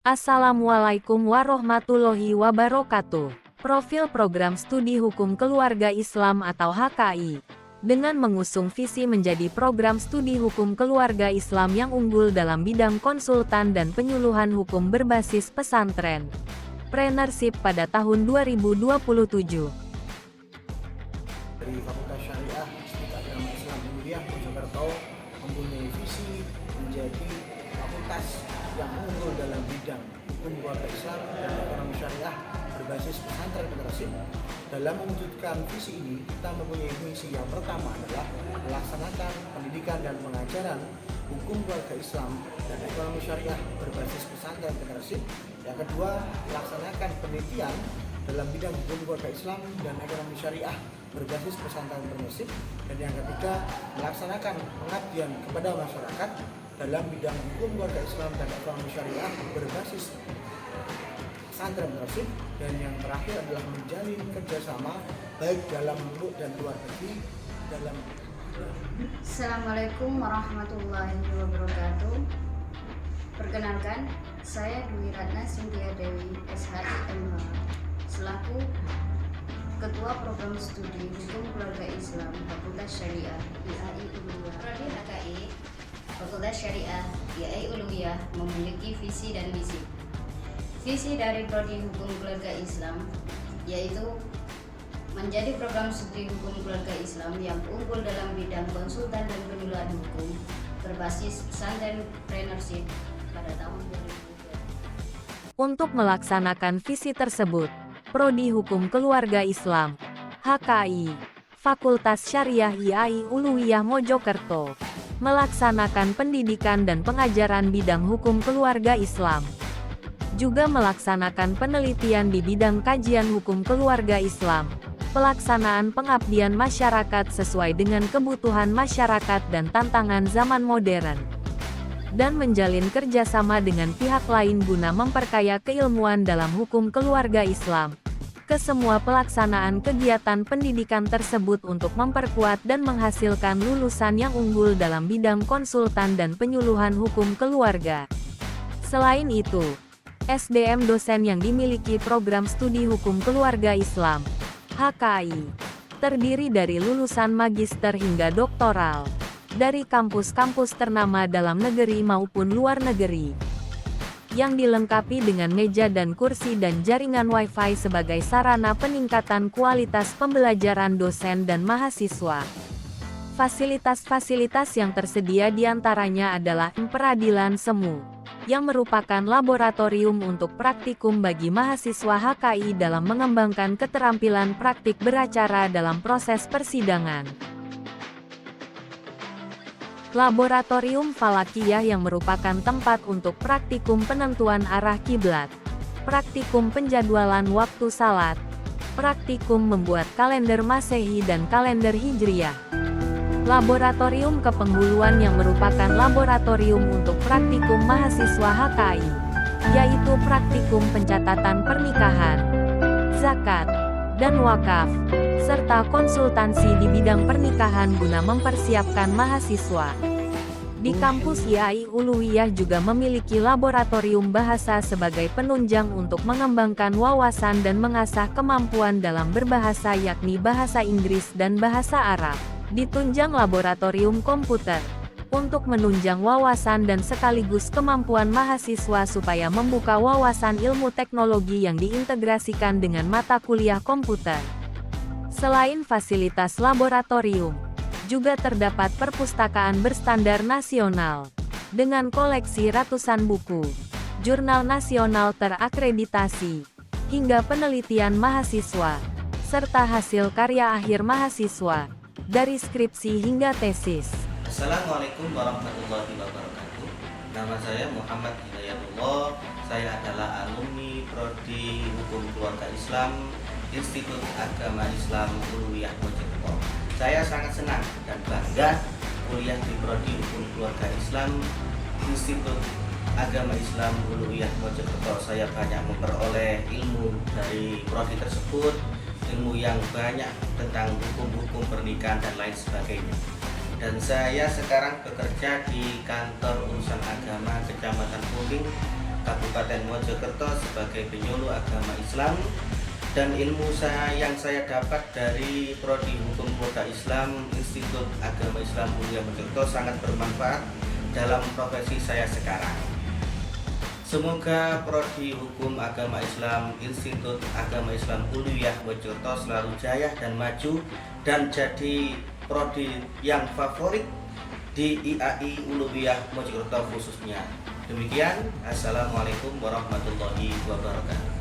Assalamualaikum warahmatullahi wabarakatuh. Profil Program Studi Hukum Keluarga Islam atau HKI. Dengan mengusung visi menjadi program studi hukum keluarga Islam yang unggul dalam bidang konsultan dan penyuluhan hukum berbasis pesantren. Preneurship pada tahun 2027. Dari Fakultas Syariah Institut Agama Islam Muhammadiyah Mojokerto mempunyai visi menjadi fakultas yang unggul dalam bidang hukum keluarga Islam dan ekonomi syariah berbasis pesantren preneurship. Dalam mewujudkan visi ini, kita mempunyai misi yang pertama adalah melaksanakan pendidikan dan pengajaran hukum keluarga Islam dan ekonomi syariah berbasis pesantren preneurship. Yang kedua, melaksanakan penelitian dalam bidang hukum keluarga Islam dan ekonomi syariah berbasis pesantren preneurship. Dan yang ketiga, melaksanakan pengabdian kepada masyarakat dalam bidang hukum keluarga Islam dan ekonomi syariah berbasis pesantren preneurship. Dan yang terakhir adalah menjalin kerjasama baik dalam bentuk dan luar negeri dalam. Assalamualaikum warahmatullahi wabarakatuh. Perkenalkan, saya Dwi Ratna Sintia Dewi, SHI MH, selaku Ketua Program Studi Hukum Keluarga Islam Fakultas Syariah IAI Ulumiyah. Prodi HKI Fakultas Syariah IAI Ulumiyah memiliki visi dan misi. Visi dari Prodi Hukum Keluarga Islam yaitu menjadi program studi hukum keluarga Islam yang unggul dalam bidang konsultan dan penyuluhan hukum berbasis pesantren preneurship pada tahun 2020. Untuk melaksanakan visi tersebut, Prodi Hukum Keluarga Islam, HKI, Fakultas Syariah IAI Ulumiyah Mojokerto, melaksanakan pendidikan dan pengajaran bidang hukum keluarga Islam. Juga melaksanakan penelitian di bidang kajian hukum keluarga Islam, pelaksanaan pengabdian masyarakat sesuai dengan kebutuhan masyarakat dan tantangan zaman modern, dan menjalin kerjasama dengan pihak lain guna memperkaya keilmuan dalam hukum keluarga Islam. Kesemua pelaksanaan kegiatan pendidikan tersebut untuk memperkuat dan menghasilkan lulusan yang unggul dalam bidang konsultan dan penyuluhan hukum keluarga. Selain itu, SDM dosen yang dimiliki program studi hukum keluarga Islam, HKI, terdiri dari lulusan magister hingga doktoral, dari kampus-kampus ternama dalam negeri maupun luar negeri, yang dilengkapi dengan meja dan kursi dan jaringan Wi-Fi sebagai sarana peningkatan kualitas pembelajaran dosen dan mahasiswa. Fasilitas-fasilitas yang tersedia diantaranya adalah peradilan semu, yang merupakan laboratorium untuk praktikum bagi mahasiswa HKI dalam mengembangkan keterampilan praktik beracara dalam proses persidangan. Laboratorium Falakiyah yang merupakan tempat untuk praktikum penentuan arah kiblat, praktikum penjadwalan waktu salat, praktikum membuat kalender Masehi dan kalender Hijriyah. Laboratorium Kepenghuluan yang merupakan laboratorium untuk praktikum mahasiswa HKI, yaitu praktikum pencatatan pernikahan, zakat, dan wakaf, serta konsultansi di bidang pernikahan guna mempersiapkan mahasiswa. Di kampus IAI Ulumiyah juga memiliki laboratorium bahasa sebagai penunjang untuk mengembangkan wawasan dan mengasah kemampuan dalam berbahasa yakni bahasa Inggris dan bahasa Arab. Ditunjang laboratorium komputer, untuk menunjang wawasan dan sekaligus kemampuan mahasiswa supaya membuka wawasan ilmu teknologi yang diintegrasikan dengan mata kuliah komputer. Selain fasilitas laboratorium, juga terdapat perpustakaan berstandar nasional, dengan koleksi ratusan buku, jurnal nasional terakreditasi, hingga penelitian mahasiswa, serta hasil karya akhir mahasiswa, dari skripsi hingga tesis. Assalamualaikum warahmatullahi wabarakatuh. Nama saya Muhammad Hidayatullah. Saya adalah alumni Prodi Hukum Keluarga Islam Institut Agama Islam Ulumiyah Mojokerto. Saya sangat senang dan bangga kuliah di Prodi Hukum Keluarga Islam Institut Agama Islam Ulumiyah Mojokerto. Saya banyak memperoleh ilmu dari prodi tersebut, ilmu yang banyak tentang hukum-hukum pernikahan dan lain sebagainya. Dan saya sekarang bekerja di kantor urusan agama Kecamatan Puling Kabupaten Mojokerto sebagai penyuluh agama Islam, dan ilmu yang saya dapat dari Prodi Hukum Keluarga Islam Institut Agama Islam Uluwiyah Mojokerto sangat bermanfaat dalam profesi saya sekarang. Semoga Prodi Hukum Agama Islam Institut Agama Islam Uluwiyah Mojokerto selalu jaya dan maju dan jadi prodi yang favorit di IAI Uluwiyah Mojokerto khususnya. Demikian, Assalamualaikum warahmatullahi wabarakatuh.